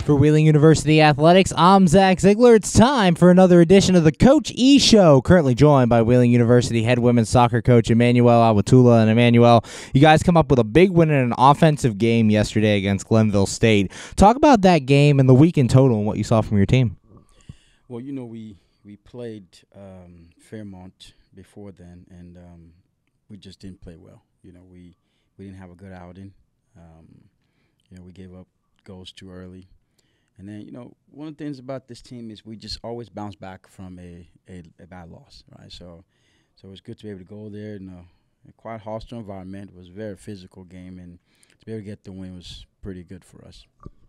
For Wheeling University Athletics, I'm Zach Ziegler. It's time for another edition of the Coach E Show. Currently joined by Wheeling University head women's soccer coach Emmanuel Avatula. And Emmanuel, you guys come up with a big win in an offensive game yesterday against Glenville State. Talk about that game and the week in total and what you saw from your team. Well, you know, we played Fairmont before then, and we just didn't play well. You know, we didn't have a good outing. You know, we gave up goals too early. And then, you know, one of the things about this team is we just always bounce back from a bad loss, right? So it was good to be able to go there in a quite hostile environment. It was a very physical game, and to be able to get the win was pretty good for us.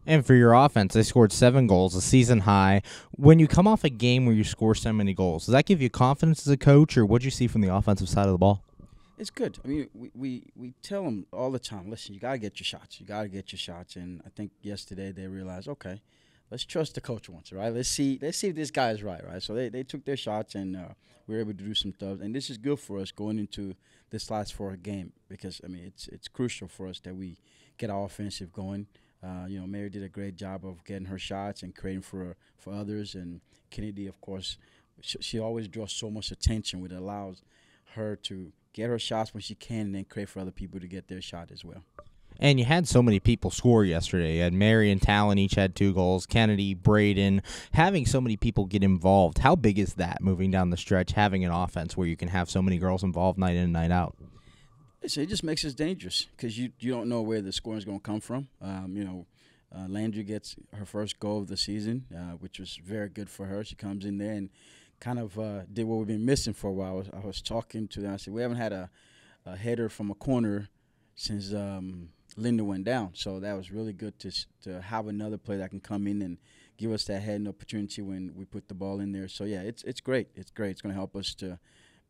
And for your offense, they scored 7 goals, a season high. When you come off a game where you score so many goals, does that give you confidence as a coach, or what did you see from the offensive side of the ball? It's good. I mean, we tell them all the time, listen, you got to get your shots. You got to get your shots. And I think yesterday they realized, okay, let's trust the coach once, right? Let's see if this guy is right? So they took their shots, and we were able to do some stuff. And this is good for us going into this last 4 game because, I mean, it's crucial for us that we get our offensive going. You know, Mary did a great job of getting her shots and creating for others. And Kennedy, of course, she always draws so much attention, which allows her to get her shots when she can and then create for other people to get their shot as well. And you had so many people score yesterday. You had Mary and Talon each had 2 goals, Kennedy, Braden. Having so many people get involved, how big is that moving down the stretch, having an offense where you can have so many girls involved night in and night out? It just makes us dangerous because you don't know where the scoring is going to come from. You know, Landry gets her first goal of the season, which was very good for her. She comes in there and kind of did what we've been missing for a while. I was talking to them. I said, we haven't had a header from a corner since Linda went down. So that was really good to have another player that can come in and give us that heading opportunity when we put the ball in there. So, yeah, it's great. It's great. It's going to help us to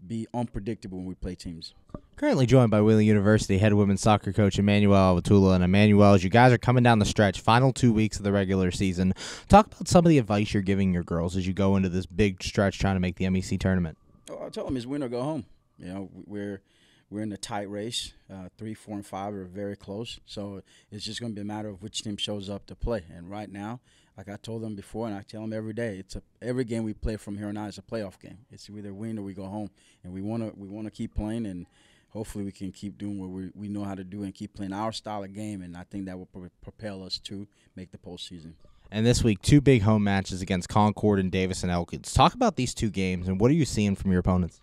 be unpredictable when we play teams. Currently joined by Wheeling University head women's soccer coach Emmanuel Avatula. And Emmanuel, as you guys are coming down the stretch, final 2 weeks of the regular season, talk about some of the advice you're giving your girls as you go into this big stretch trying to make the MEC tournament. Oh, I tell them it's win or go home. You know, we're in a tight race. 3, 4, and 5 are very close. So it's just going to be a matter of which team shows up to play. And right now, like I told them before, and I tell them every day, every game we play from here on out is a playoff game. It's either win or we go home, and we want to keep playing, and hopefully we can keep doing what we know how to do and keep playing our style of game. And I think that will propel us to make the postseason. And this week, 2 big home matches against Concord and Davis and Elkins. Talk about these 2 games, and what are you seeing from your opponents?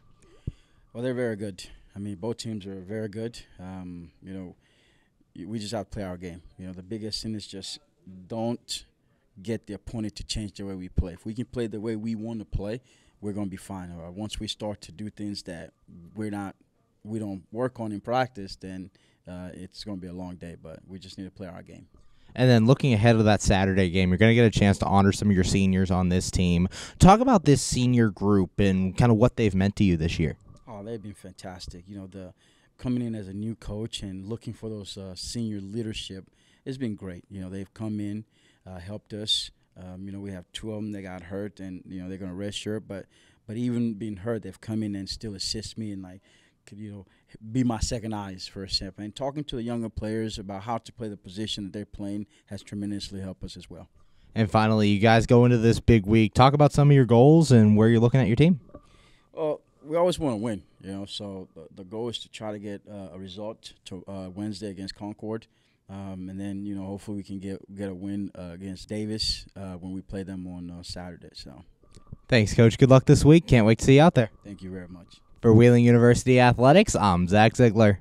Well, they're very good. I mean, both teams are very good. You know, we just have to play our game. You know, the biggest thing is just don't get the opponent to change the way we play. If we can play the way we want to play, we're going to be fine. Once we start to do things that we don't work on in practice, then it's going to be a long day. But we just need to play our game. And then looking ahead of that Saturday game, you're going to get a chance to honor some of your seniors on this team. Talk about this senior group and kind of what they've meant to you this year. Oh, they've been fantastic. You know, coming in as a new coach and looking for those senior leadership, it's been great. You know, they've come in, helped us. You know, we have 2 of them that got hurt, and you know they're going to redshirt. But even being hurt, they've come in and still assist me and be my second eyes for a second. And talking to the younger players about how to play the position that they're playing has tremendously helped us as well. And finally, you guys go into this big week. Talk about some of your goals and where you're looking at your team. Well, we always want to win, you know. So the goal is to try to get a result to Wednesday against Concord, and then you know hopefully we can get a win against Davis when we play them on Saturday. So, thanks, Coach. Good luck this week. Can't wait to see you out there. Thank you very much. For Wheeling University Athletics, I'm Zach Ziegler.